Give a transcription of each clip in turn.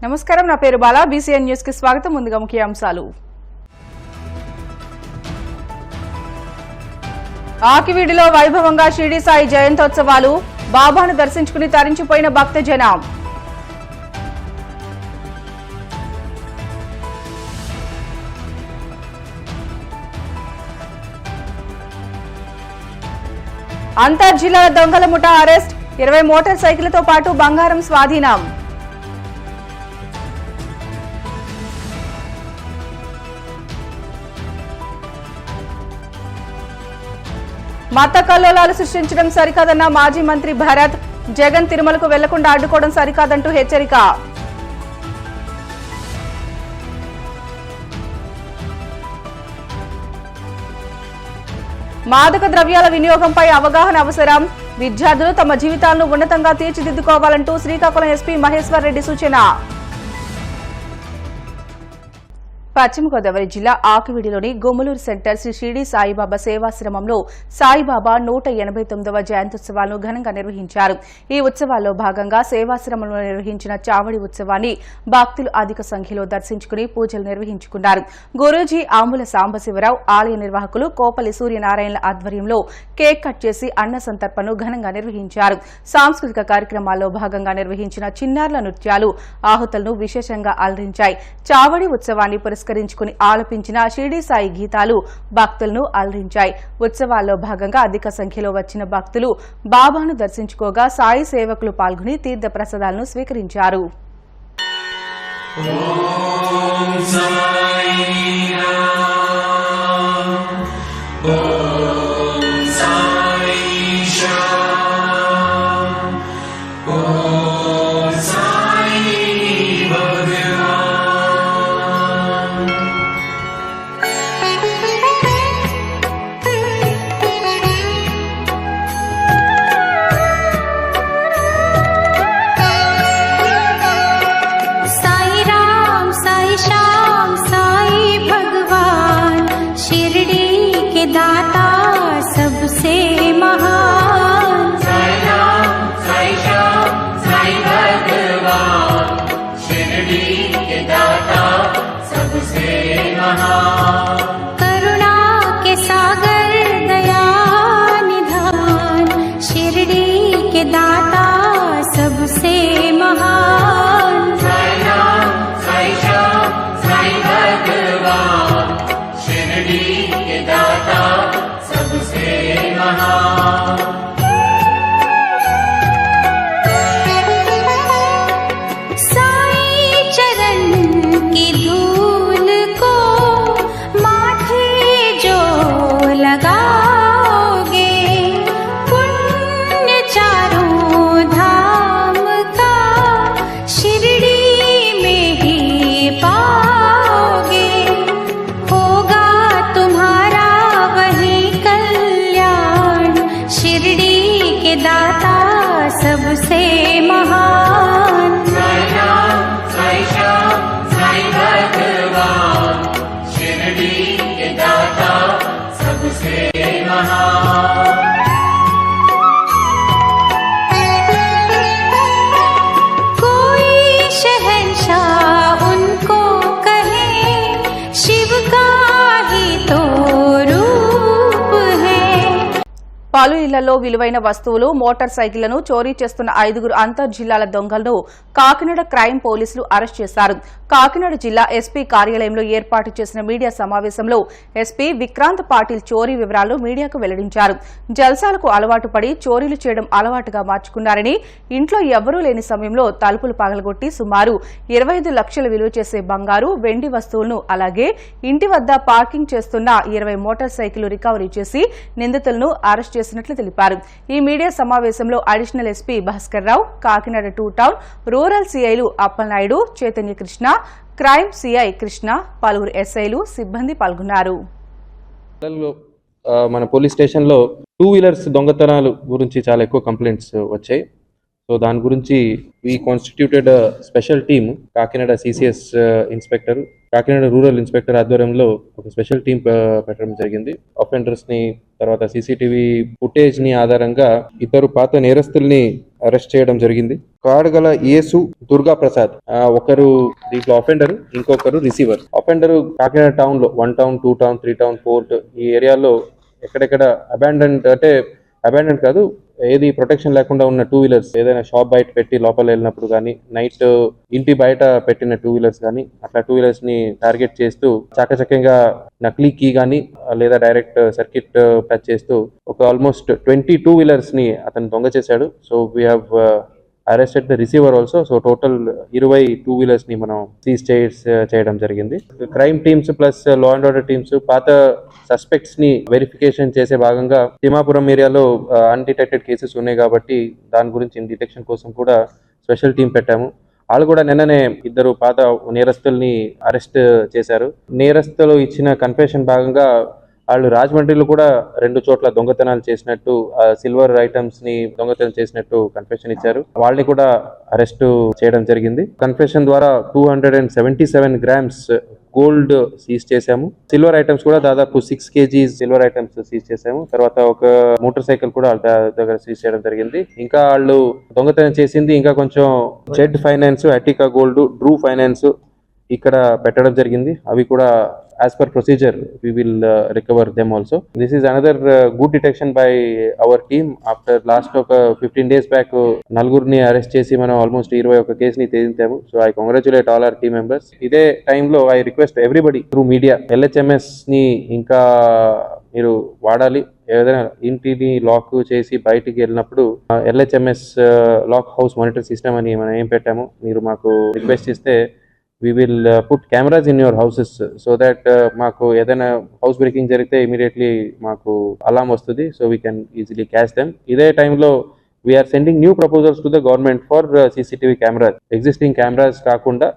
నమస్కారం, నా పేరు బాలా. బీసీఎన్ న్యూస్ కి స్వాగతం. ముందుగా ముఖ్య అంశాలు. ఆకివీడిలో వైభవంగా షిరిడి సాయి జయంతోత్సవాలు. బాబాను దర్శించుకుని తరించిపోయిన భక్తజనం. అంతర్జిల్లాల దొంగల ముఠా అరెస్ట్. 20 మోటార్ సైకిళ్లతో పాటు బంగారం స్వాధీనం. మత కల్లోలాలు సృష్టించడం సరికాదన్న మాజీ మంత్రి భరత్. జగన్ తిరుమలకు వెళ్లకుండా అడ్డుకోవడం సరికాదంటూ హెచ్చరిక. మాదక ద్రవ్యాల వినియోగంపై అవగాహన అవసరం. విద్యార్థులు తమ జీవితాలను ఉన్నతంగా తీర్చిదిద్దుకోవాలంటూ శ్రీకాకుళం ఎస్పీ మహేశ్వర్ రెడ్డి సూచన. పశ్చిమ గోదావరి జిల్లా ఆకివీడిలోని గుమ్మలూరు సెంటర్ శ్రీ షిరిడి సాయిబాబా సేవాశ్రమంలో సాయిబాబా 189వ జయంత్యుత్సవాలను ఘనంగా నిర్వహించారు. ఈ ఉత్సవాల్లో భాగంగా సేవాశ్రమంలో నిర్వహించిన చావడి ఉత్సవాన్ని భక్తులు అధిక సంఖ్యలో దర్శించుకుని పూజలు నిర్వహించుకున్నారు. గురూజీ ఆంబుల సాంబశివరావు, ఆలయ నిర్వాహకులు కోపల్లి సూర్యనారాయణల ఆధ్వర్యంలో కేక్ కట్ చేసి అన్న సంతర్పణను ఘనంగా నిర్వహించారు. సాంస్కృతిక కార్యక్రమాల్లో భాగంగా నిర్వహించిన చిన్నారుల నృత్యాలు ఆహుతులను విశేషంగా అలరించాయి. చావడి ఉత్సవాన్ని పురస్కరించుకుని ఆలపించిన షిరిడి సాయి గీతాలు భక్తులను అలరించాయి. ఉత్సవాల్లో భాగంగా అధిక సంఖ్యలో వచ్చిన భక్తులు బాబాను దర్శించుకోగా సాయి సేవకులు పాల్గొని తీర్థ ప్రసాదాలను స్వీకరించారు. करुणा के सागर दया निधान शिरडी के दाता सबसे महान साई राम साई श्याम साई भगवान शिरडी के दाता सबसे महान। साई चरण की धूल को माथे जो लगाओगे पुण्य चारों धाम का शिरडी में ही पाओगे। होगा तुम्हारा वही कल्याण शिरडी के दाता सबसे महान। साई राम साई श्याम साई भगवान शिरडी के दाता सबसे महान। कोई शहंशाह उनको कहे शिव का ही तो रूप है। పలు ఇళ్లలో విలువైన వస్తువులు, మోటార్ సైకిళ్లను చోరీ చేస్తున్న 5గురు అంతర్జిల్లాల దొంగలను కాకినాడ క్రైమ్ పోలీసులు అరెస్ట్ చేశారు. కాకినాడ జిల్లా ఎస్పీ కార్యాలయంలో ఏర్పాటు చేసిన మీడియా సమావేశంలో ఎస్పీ విక్రాంత్ పాటిల్ చోరీ వివరాలు మీడియాకు వెల్లడించారు. జల్సాలకు అలవాటు పడి చోరీలు చేయడం అలవాటుగా మార్చుకున్నారని, ఇంట్లో ఎవ్వరూ లేని సమయంలో తలుపులు పగలగొట్టి సుమారు 25 లక్షలు విలువ చేసే బంగారు, వెండి వస్తువులను అలాగే ఇంటి వద్ద పార్కింగ్ చేస్తున్న 20 మోటార్ సైకిళ్లు రికవరీ చేసి నిందితులను అరెస్ట్ చేసినట్లు తెలిపారు. ఈ మీడియా సమావేశంలో additional SP Bhaskar Rao, Kakinada 2 town rural సీఐలు అప్పలనాయుడు, చైతన్య కృష్ణ, క్రైమ్ సీఐ కృష్ణ, పలువురు ఎస్ఐలు సిబ్బంది పాల్గొన్నారు. మన పోలీస్ స్టేషన్లో 2 వీలర్స్ దొంగతనాలు గురించి చాలా ఎక్కువ కంప్లైంట్స్ వచ్చాయి. సో దాని గురించి we constituted special team, Kakinada CCS inspector, Kakinada rural inspector ఆధ్వర్యంలో ఒక స్పెషల్ టీం పెట్టడం జరిగింది. అఫెండర్స్ ని, తర్వాత సీసీటీవీ ఫుటేజ్ ని ఆధారంగా ఇద్దరు పాత నేరస్తుల్ని అరెస్ట్ చేయడం జరిగింది. కాడగల యేసు దుర్గా ప్రసాద్ ఒకరు దీంట్లో అఫెండర్, ఇంకొకరు రిసీవర్. అఫెండర్ కాకినాడ టౌన్ లో 1 టౌన్ 2 టౌన్ 3 టౌన్ 4 ఈ ఏరియాలో ఎక్కడెక్కడ అబాండెంట్ కాదు, ఏది ప్రొటెక్షన్ లేకుండా ఉన్న 2 వీలర్స్ ఏదైనా షాప్ బయట పెట్టి లోపల వెళ్ళినప్పుడు కానీ, నైట్ ఇంటి బయట పెట్టిన 2 వీలర్స్ కానీ, అట్లా 2 వీలర్స్ ని టార్గెట్ చేస్తూ చాకచక్యంగా నకిలీ కీ కానీ లేదా డైరెక్ట్ సర్క్యూట్ టచ్ చేస్తూ ఒక ఆల్మోస్ట్ 22 వీలర్స్ ని అతను దొంగ చేశాడు. So we have arrested the receiver also. So total 22 wheelers ని మనం సీజ్ చేయడం జరిగింది. Crime teams plus law and order teams పాత సస్పెక్ట్స్ ని వెరిఫికేషన్ చేసే భాగంగా తిమ్మాపురం ఏరియాలో అన్డిటెక్టెడ్ కేసెస్ ఉన్నాయి కాబట్టి దాని గురించి డిటెక్షన్ కోసం కూడా స్పెషల్ టీం పెట్టాము. వాళ్ళు కూడా నిన్ననే 2 పాత నేరస్తుల్ని అరెస్ట్ చేశారు. నేరస్తులు ఇచ్చిన కన్ఫెషన్ భాగంగా వాళ్ళు రాజమండ్రిలో కూడా 2 చోట్ల దొంగతనాలు చేసినట్టు, సిల్వర్ ఐటమ్స్ ని దొంగతనం చేసినట్టు కన్ఫెషన్ ఇచ్చారు. వాళ్ళని కూడా అరెస్ట్ చేయడం జరిగింది. కన్ఫెషన్ ద్వారా 277 గ్రామ్స్ గోల్డ్ సీజ్ చేశాము. సిల్వర్ ఐటమ్స్ కూడా దాదాపు 6 kgs సిల్వర్ ఐటమ్స్ సీజ్ చేశాము. తర్వాత ఒక మోటార్ సైకిల్ కూడా వాళ్ళ దగ్గర సీజ్ చేయడం జరిగింది. ఇంకా వాళ్ళు దొంగతనం చేసింది ఇంకా కొంచెం జెడ్ ఫైనాన్స్, అటికా గోల్డ్, డ్రూ ఫైనాన్స్ ఇక్కడ పెట్టడం జరిగింది. అవి కూడా as per procedure we will recover them also. This is another good detection by our team. After last ఒక 15 days back నలుగురిని అరెస్ట్ చేసి మనం ఆల్మోస్ట్ 21 కేసుని తేలించాము. So I congratulate all our team members. ఇదే టైంలో I request everybody through media, LHMS ని ఇంకా మీరు వాడాలి. ఏదైనా ఇంటిని లాక్ చేసి బయటికి వెళ్ళినప్పుడు LHMS lock house monitor system అని మనం ఏం పెట్టాము, మీరు మాకు రిక్వెస్ట్ ఇస్తే we will put cameras in your houses so that మాకు ఏదైనా హౌస్ బ్రేకింగ్ జరిగితే ఇమీడియట్లీ మాకు అలాం వస్తుంది. So we can easily catch them. ఇదే టైంలో we are sending new proposals to the government for CCTV cameras. Existing cameras కాకుండా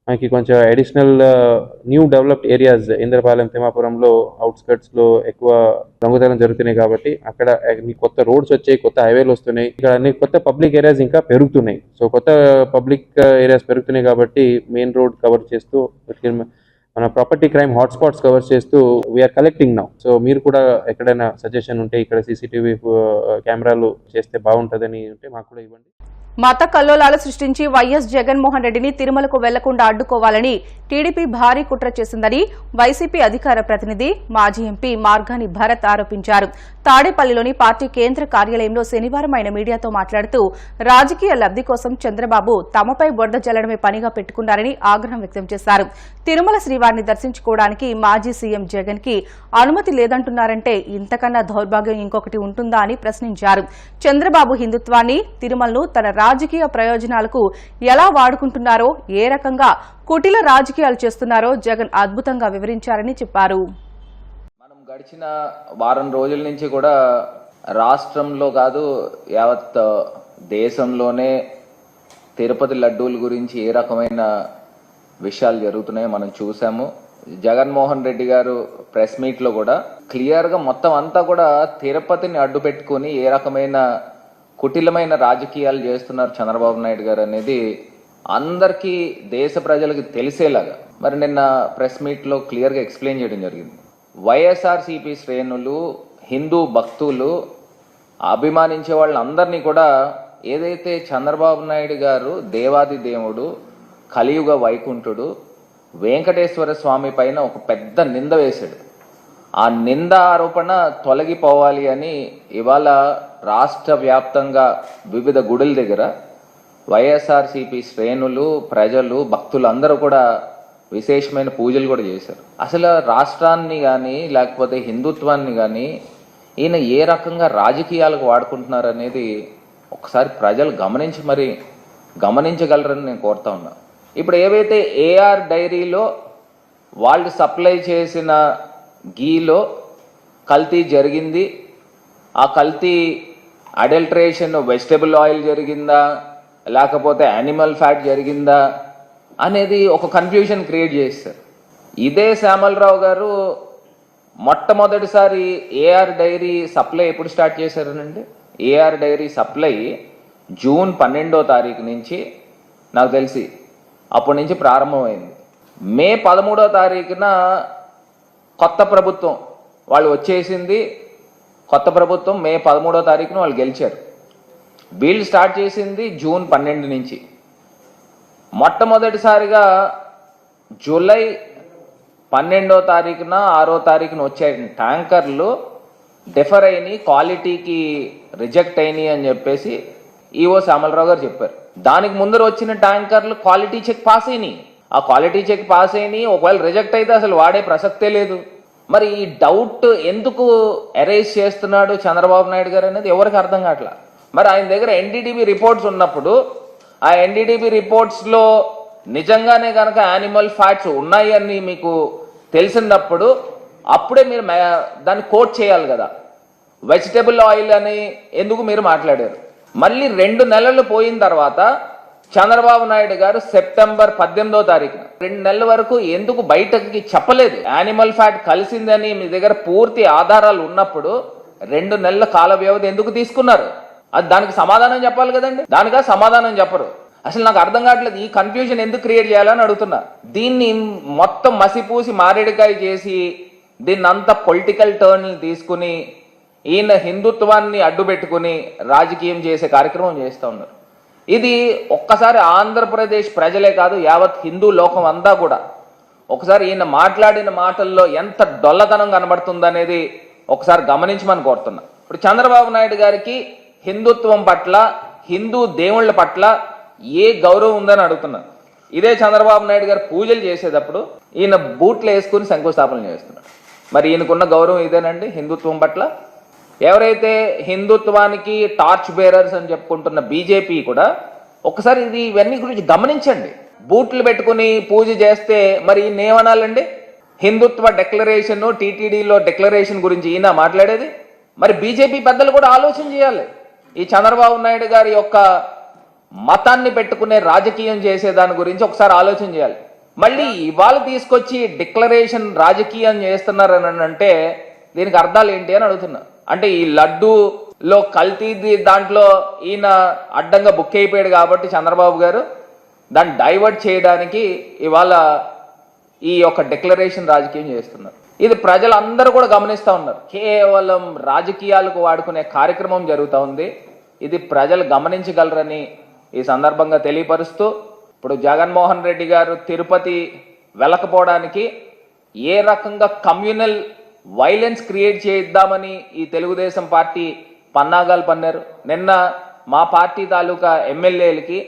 మనకి కొంచెం additional new developed areas Indrapalem, తిమ్మాపురంలో అవుట్స్కర్ట్స్ లో ఎక్కువ దొంగతనం జరుగుతున్నాయి కాబట్టి అక్కడ కొత్త రోడ్స్ వచ్చాయి, కొత్త హైవేలు వస్తున్నాయి, ఇక్కడ అన్ని కొత్త పబ్లిక్ ఏరియాస్ ఇంకా పెరుగుతున్నాయి. సో కొత్త పబ్లిక్ ఏరియాస్ పెరుగుతున్నాయి కాబట్టి మెయిన్ రోడ్ కవర్ చేస్తూ మన ప్రాపర్టీ క్రైమ్ హాట్స్పాట్స్ కవర్ చేస్తూ వీఆర్ కలెక్టింగ్ నౌ. సో మీరు కూడా ఎక్కడైనా సజెషన్ ఉంటే ఇక్కడ CCTV కెమెరాలు చేస్తే బాగుంటుందని ఉంటే మాకు కూడా ఇవ్వండి. మత కల్లోలాలు సృష్టించి వైఎస్ జగన్మోహన్ రెడ్డిని తిరుమలకు వెళ్లకుండా అడ్డుకోవాలని టీడీపీ భారీ కుట్ర చేసిందని వైసీపీ అధికార ప్రతినిధి మాజీ ఎంపీ మార్గాని భరత్ ఆరోపించారు. తాడేపల్లిలోని పార్టీ కేంద్ర కార్యాలయంలో శనివారం ఆయన మీడియాతో మాట్లాడుతూ రాజకీయ లబ్ది కోసం చంద్రబాబు తమపై బురద జల్లడమే పనిగా పెట్టుకున్నారని ఆగ్రహం వ్యక్తం చేశారు. తిరుమల శ్రీవారిని దర్శించుకోవడానికి మాజీ సీఎం జగన్ కి అనుమతి లేదంటున్నారంటే ఇంతకన్నా దౌర్భాగ్యం ఇంకొకటి ఉంటుందా అని ప్రశ్నించారు. చంద్రబాబు హిందుత్వాన్ని, తిరుమలను తన రాజకీయ ప్రయోజనాలకు ఎలా వాడుకుంటున్నారో, ఏ రకంగా కుటిల రాజకీయాలు చేస్తున్నారో జగన్ అద్భుతంగా వివరించారని చెప్పారు. మనం గడిచిన వారం రోజుల నుంచి కూడా రాష్ట్రంలో కాదు యావత్ దేశంలోనే తిరుపతి లడ్డూల గురించి ఏ రకమైన విషయాలు జరుగుతున్నాయో మనం చూసాము. జగన్మోహన్ రెడ్డి గారు ప్రెస్ మీట్లో కూడా క్లియర్గా మొత్తం అంతా కూడా తిరుపతిని అడ్డు పెట్టుకుని ఏ రకమైన కుటిలమైన రాజకీయాలు చేస్తున్నారు చంద్రబాబు నాయుడు గారు అనేది అందరికీ, దేశ ప్రజలకు తెలిసేలాగా మరి నిన్న ప్రెస్ మీట్లో క్లియర్గా ఎక్స్ప్లెయిన్ చేయడం జరిగింది. వైఎస్ఆర్సీపీ శ్రేణులు, హిందూ భక్తులు, అభిమానించే వాళ్ళందరినీ కూడా ఏదైతే చంద్రబాబు నాయుడు గారు దేవాది దేవుడు, కలియుగ వైకుంఠుడు, వెంకటేశ్వర స్వామి పైన ఒక పెద్ద నింద వేశాడు. ఆ నింద ఆరోపణ తొలగిపోవాలి అని ఇవాళ రాష్ట్ర వ్యాప్తంగా వివిధ గుడుల దగ్గర వైఎస్ఆర్సీపీ శ్రేణులు, ప్రజలు, భక్తులు అందరూ కూడా విశేషమైన పూజలు కూడా చేశారు. అసలు రాష్ట్రాన్ని కానీ లేకపోతే హిందుత్వాన్ని కానీ ఈయన ఏ రకంగా రాజకీయాలకు వాడుకుంటున్నారు అనేది ఒకసారి ప్రజలు గమనించగలరని నేను కోరుతా ఉన్నా. ఇప్పుడు ఏవైతే ఏఆర్ డైరీలో వాళ్ళు సప్లై చేసిన గీలో కల్తీ జరిగింది, ఆ కల్తీ అడల్ట్రేషన్ వెజిటబుల్ ఆయిల్ జరిగిందా లేకపోతే యానిమల్ ఫ్యాట్ జరిగిందా అనేది ఒక కన్ఫ్యూజన్ క్రియేట్ చేస్తారు. ఇదే శ్యామలరావు గారు మొట్టమొదటిసారి ఏఆర్ డైరీ సప్లై ఎప్పుడు స్టార్ట్ చేశారనండి? ఏఆర్ డైరీ సప్లై జూన్ 12వ తారీఖు నుంచి నాకు తెలిసి అప్పటి నుంచి ప్రారంభమైంది. మే 13వ తారీఖున కొత్త ప్రభుత్వం వాళ్ళు వచ్చేసింది. కొత్త ప్రభుత్వం మే 13వ తారీఖున వాళ్ళు గెలిచారు. బిల్డ్ స్టార్ట్ చేసింది జూన్ 12 నుంచి. మొట్టమొదటిసారిగా జూలై 12వ తారీఖున 6వ తారీఖున వచ్చే ట్యాంకర్లు డిఫర్ అయినాయి, క్వాలిటీకి రిజెక్ట్ అయినాయి అని చెప్పేసి ఈఓ శ్యామలరావు గారు చెప్పారు. దానికి ముందర వచ్చిన ట్యాంకర్లు క్వాలిటీ చెక్ పాస్ అయినాయి. ఆ క్వాలిటీ చెక్ పాస్ అయినాయి, ఒకవేళ రిజెక్ట్ అయితే అసలు వాడే ప్రసక్తే లేదు. మరి ఈ డౌట్ ఎందుకు అరైజ్ చేస్తున్నాడు చంద్రబాబు నాయుడు గారు అనేది ఎవరికి అర్థం కావట్లా. మరి ఆయన దగ్గర ఎన్డీడీబీ రిపోర్ట్స్ ఉన్నప్పుడు ఆ ఎన్డీడీబీ రిపోర్ట్స్లో నిజంగానే కనుక యానిమల్ ఫ్యాట్స్ ఉన్నాయి అని మీకు తెలిసినప్పుడు అప్పుడే మీరు దాన్ని కోట్ చేయాలి కదా. వెజిటబుల్ ఆయిల్ అని ఎందుకు మీరు మాట్లాడారు? మళ్ళీ 2 నెలలు పోయిన తర్వాత చంద్రబాబు నాయుడు గారు సెప్టెంబర్ 18వ తారీఖున 2 నెలల వరకు ఎందుకు బయటకి చెప్పలేదు? యానిమల్ ఫ్యాట్ కలిసిందని మీ దగ్గర పూర్తి ఆధారాలు ఉన్నప్పుడు 2 నెలల కాల వ్యవధి ఎందుకు తీసుకున్నారు? అది దానికి సమాధానం చెప్పాలి కదండి. దానికా సమాధానం చెప్పరు. అసలు నాకు అర్థం కావట్లేదు, ఈ కన్ఫ్యూజన్ ఎందుకు క్రియేట్ చేయాలని అడుగుతున్నా. దీన్ని మొత్తం మసిపూసి మారేడుకాయ చేసి దీన్ని అంతా పొలిటికల్ టర్న్ తీసుకుని ఈయన హిందుత్వాన్ని అడ్డు పెట్టుకుని రాజకీయం చేసే కార్యక్రమం చేస్తూ ఉన్నారు. ఇది ఒక్కసారి ఆంధ్రప్రదేశ్ ప్రజలే కాదు, యావత్ హిందూ లోకం అంతా కూడా ఒకసారి ఈయన మాట్లాడిన మాటల్లో ఎంత డొల్లతనం కనబడుతుందనేది ఒకసారి గమనించమని కోరుతున్నా. ఇప్పుడు చంద్రబాబు నాయుడు గారికి హిందుత్వం పట్ల, హిందూ దేవుళ్ళ పట్ల ఏ గౌరవం ఉందని అడుగుతున్నా. ఇదే చంద్రబాబు నాయుడు గారు పూజలు చేసేటప్పుడు ఈయన బూట్లు వేసుకుని శంకుస్థాపన చేస్తున్నాడు. మరి ఈయనకున్న గౌరవం ఇదేనండి హిందుత్వం పట్ల? ఎవరైతే హిందుత్వానికి టార్చ్ బేరర్స్ అని చెప్పుకుంటున్న బీజేపీ కూడా ఒకసారి ఇవన్నీ గురించి గమనించండి. బూట్లు పెట్టుకుని పూజ చేస్తే మరి ఈయన ఏమనాలండి? హిందుత్వ డెక్లరేషన్, టీటీడీలో డిక్లరేషన్ గురించి ఈయన మాట్లాడేది? మరి బీజేపీ పెద్దలు కూడా ఆలోచన చేయాలి. ఈ చంద్రబాబు నాయుడు గారి యొక్క మతాన్ని పెట్టుకునే రాజకీయం చేసే దాని గురించి ఒకసారి ఆలోచన చేయాలి. మళ్ళీ ఇవాళ తీసుకొచ్చి డిక్లరేషన్ రాజకీయం చేస్తున్నారని అంటే దీనికి అర్థాలు ఏంటి అని అడుగుతున్నా. అంటే ఈ లడ్డూలో కల్తీ దాంట్లో ఈయన అడ్డంగా బుక్ అయిపోయాడు కాబట్టి చంద్రబాబు గారు దాన్ని డైవర్ట్ చేయడానికి ఇవాళ ఈ యొక్క డిక్లరేషన్ రాజకీయం చేస్తున్నారు. ఇది ప్రజలందరూ కూడా గమనిస్తూ ఉన్నారు. కేవలం రాజకీయాలకు వాడుకునే కార్యక్రమం జరుగుతూ ఉంది. ఇది ప్రజలు గమనించగలరని ఈ సందర్భంగా తెలియపరుస్తూ, ఇప్పుడు జగన్మోహన్ రెడ్డి గారు తిరుపతి వెళ్ళకపోవడానికి ఏ రకంగా కమ్యూనల్ వైలెన్స్ క్రియేట్ చేద్దామని ఈ తెలుగుదేశం పార్టీ పన్నాగాలు పన్నారు. నిన్న మా పార్టీ తాలూకా ఎమ్మెల్యేలకి,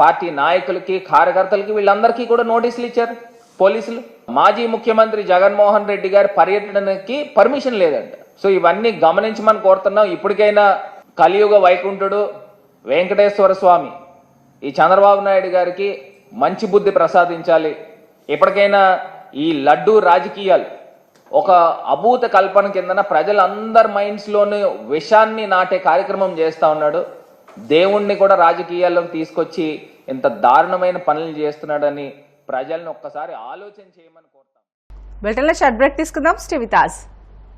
పార్టీ నాయకులకి, కార్యకర్తలకి వీళ్ళందరికీ కూడా నోటీసులు ఇచ్చారు పోలీసులు. మాజీ ముఖ్యమంత్రి జగన్మోహన్ రెడ్డి గారి పర్యటనకి పర్మిషన్ లేదంట. సో ఇవన్నీ గమనించమని కోరుతున్నాం. ఇప్పటికైనా కలియుగ వైకుంఠుడు వెంకటేశ్వర స్వామి ఈ చంద్రబాబు నాయుడు గారికి మంచి బుద్ధి ప్రసాదించాలి. ఇప్పటికైనా ఈ లడ్డూ రాజకీయాలు ఒక అభూత కల్పన కిందన ప్రజలందరి మైండ్స్లోనూ విషాన్ని నాటే కార్యక్రమం చేస్తూ ఉన్నాడు. దేవుణ్ణి కూడా రాజకీయాల్లోకి తీసుకొచ్చి ఇంత దారుణమైన పనులు చేస్తున్నాడని ప్రజల్ని ఒక్కసారి ఆలోచన చేయమని కోరుతాం. బ్రిటన్లో షార్ట్ బ్రేక్ తీసుకుందాం. Stay with us.